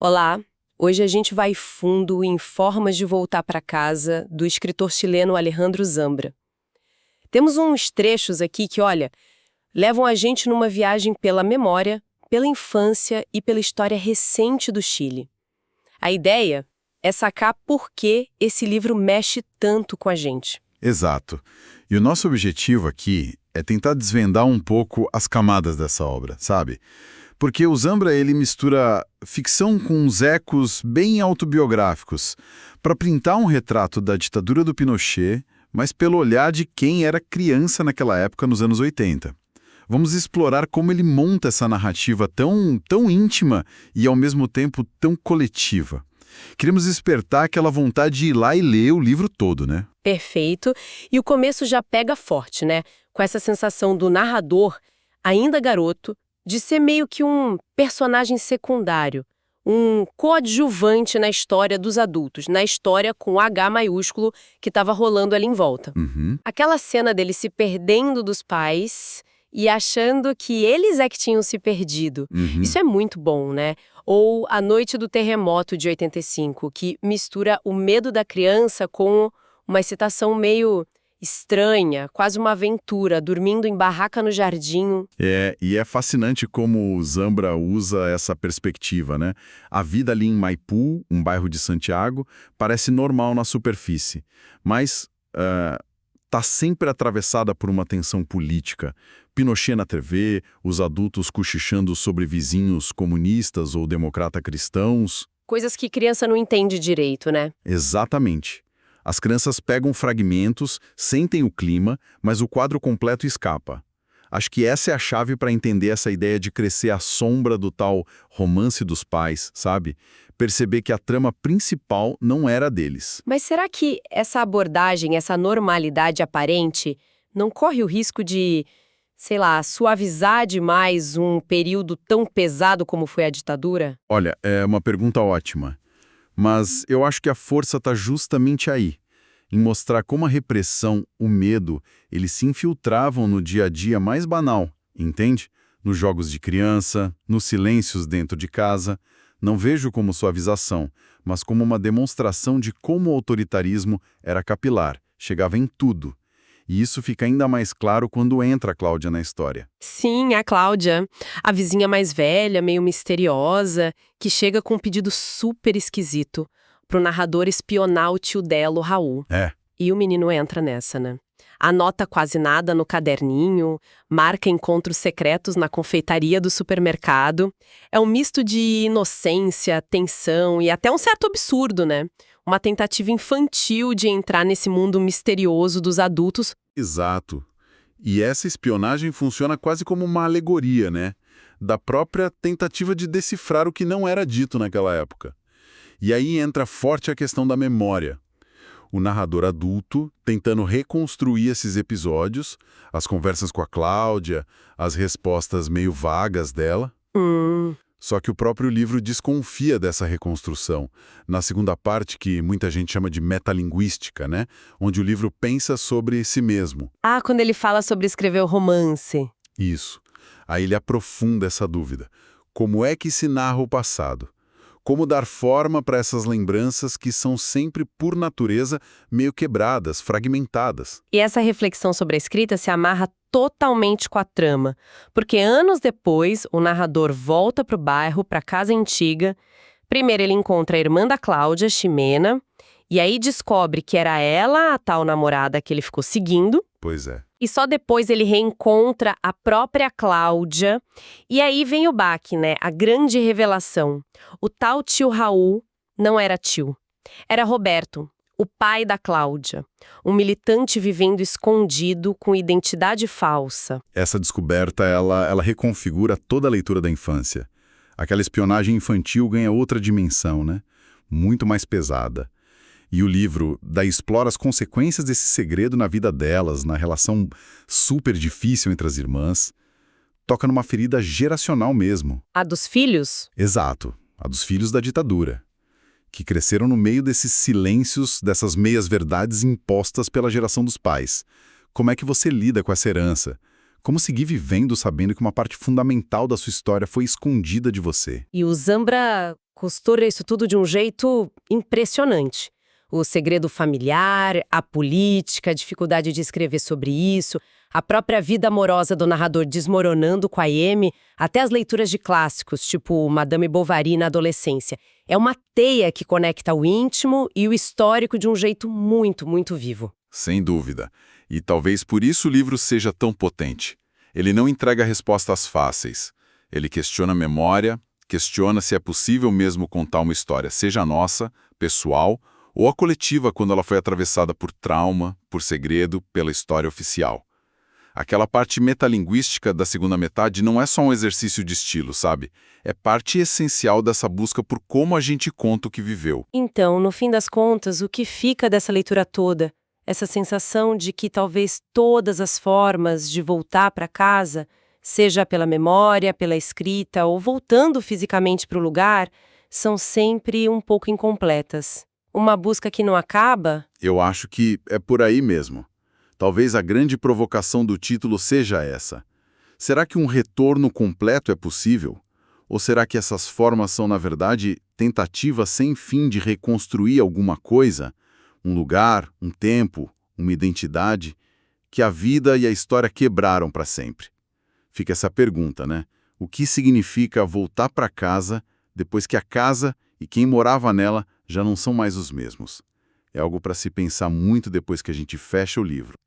Olá, hoje a gente vai fundo em Formas de Voltar para Casa, do escritor chileno Alejandro Zambra. Temos uns trechos aqui que, olha, levam a gente numa viagem pela memória, pela infância e pela história recente do Chile. A ideia é sacar por que esse livro mexe tanto com a gente. Exato. E o nosso objetivo aqui é tentar desvendar um pouco as camadas dessa obra, sabe? Porque o Zambra, ele mistura ficção com uns ecos bem autobiográficos para pintar um retrato da ditadura do Pinochet, mas pelo olhar de quem era criança naquela época, nos anos 80. Vamos explorar como ele monta essa narrativa tão íntima e, ao mesmo tempo, tão coletiva. Queremos despertar aquela vontade de ir lá e ler o livro todo, né? Perfeito. E o começo já pega forte, né? Com essa sensação do narrador, ainda garoto, de ser meio que um personagem secundário, um coadjuvante na história dos adultos, na história com H maiúsculo que estava rolando ali em volta. Aquela cena dele se perdendo dos pais e achando que eles é que tinham se perdido. Isso é muito bom, né? Ou A Noite do Terremoto, de 85, que mistura o medo da criança com uma excitação meio estranha, quase uma aventura, dormindo em barraca no jardim. E é fascinante como o Zambra usa essa perspectiva, né? A vida ali em Maipú, um bairro de Santiago, parece normal na superfície, mas tá sempre atravessada por uma tensão política. Pinochet na TV, os adultos cochichando sobre vizinhos comunistas ou democrata-cristãos. Coisas que criança não entende direito, né? Exatamente. As crianças pegam fragmentos, sentem o clima, mas o quadro completo escapa. Acho que essa é a chave para entender essa ideia de crescer à sombra do tal romance dos pais, sabe? Perceber que a trama principal não era deles. Mas será que essa abordagem, essa normalidade aparente, não corre o risco de, sei lá, suavizar demais um período tão pesado como foi a ditadura? Olha, é uma pergunta ótima. Mas eu acho que a força está justamente aí, em mostrar como a repressão, o medo, eles se infiltravam no dia a dia mais banal, entende? Nos jogos de criança, nos silêncios dentro de casa. Não vejo como suavização, mas como uma demonstração de como o autoritarismo era capilar, chegava em tudo. E isso fica ainda mais claro quando entra a Cláudia na história. Sim, a Cláudia, a vizinha mais velha, meio misteriosa, que chega com um pedido super esquisito pro narrador espionar o tio dela, o Raul. E o menino entra nessa, né? Anota quase nada no caderninho, marca encontros secretos na confeitaria do supermercado. É um misto de inocência, tensão e até um certo absurdo, né? Uma tentativa infantil de entrar nesse mundo misterioso dos adultos. Exato. E essa espionagem funciona quase como uma alegoria, né? Da própria tentativa de decifrar o que não era dito naquela época. E aí entra forte a questão da memória. O narrador adulto tentando reconstruir esses episódios, as conversas com a Cláudia, as respostas meio vagas dela. Só que o próprio livro desconfia dessa reconstrução, na segunda parte que muita gente chama de metalinguística, né? Onde o livro pensa sobre si mesmo. Ah, quando ele fala sobre escrever o romance. Isso. Aí ele aprofunda essa dúvida. Como é que se narra o passado? Como dar forma para essas lembranças que são sempre, por natureza, meio quebradas, fragmentadas? E essa reflexão sobre a escrita se amarra totalmente com a trama, porque anos depois o narrador volta para o bairro, para a casa antiga. Primeiro ele encontra a irmã da Cláudia, Ximena, e aí descobre que era ela a tal namorada que ele ficou seguindo. Pois é. E só depois ele reencontra a própria Cláudia. E aí vem o baque, né? A grande revelação. O tal tio Raul não era tio. Era Roberto, o pai da Cláudia. Um militante vivendo escondido, com identidade falsa. Essa descoberta, ela reconfigura toda a leitura da infância. Aquela espionagem infantil ganha outra dimensão, né? Muito mais pesada. E o livro daí explora as consequências desse segredo na vida delas, na relação super difícil entre as irmãs. Toca numa ferida geracional mesmo. A dos filhos? Exato, a dos filhos da ditadura, que cresceram no meio desses silêncios, dessas meias-verdades impostas pela geração dos pais. Como é que você lida com essa herança? Como seguir vivendo sabendo que uma parte fundamental da sua história foi escondida de você? E o Zambra costura isso tudo de um jeito impressionante. O segredo familiar, a política, a dificuldade de escrever sobre isso, a própria vida amorosa do narrador desmoronando com a Amy, até as leituras de clássicos, tipo Madame Bovary na adolescência. É uma teia que conecta o íntimo e o histórico de um jeito muito, muito vivo. Sem dúvida. E talvez por isso o livro seja tão potente. Ele não entrega respostas fáceis. Ele questiona a memória, questiona se é possível mesmo contar uma história, seja a nossa, pessoal, ou a coletiva quando ela foi atravessada por trauma, por segredo, pela história oficial. Aquela parte metalinguística da segunda metade não é só um exercício de estilo, sabe? É parte essencial dessa busca por como a gente conta o que viveu. Então, no fim das contas, o que fica dessa leitura toda? Essa sensação de que talvez todas as formas de voltar para casa, seja pela memória, pela escrita ou voltando fisicamente para o lugar, são sempre um pouco incompletas. Uma busca que não acaba? Eu acho que é por aí mesmo. Talvez a grande provocação do título seja essa. Será que um retorno completo é possível? Ou será que essas formas são, na verdade, tentativas sem fim de reconstruir alguma coisa? Um lugar, um tempo, uma identidade, que a vida e a história quebraram para sempre. Fica essa pergunta, né? O que significa voltar para casa depois que a casa e quem morava nela já não são mais os mesmos? É algo para se pensar muito depois que a gente fecha o livro.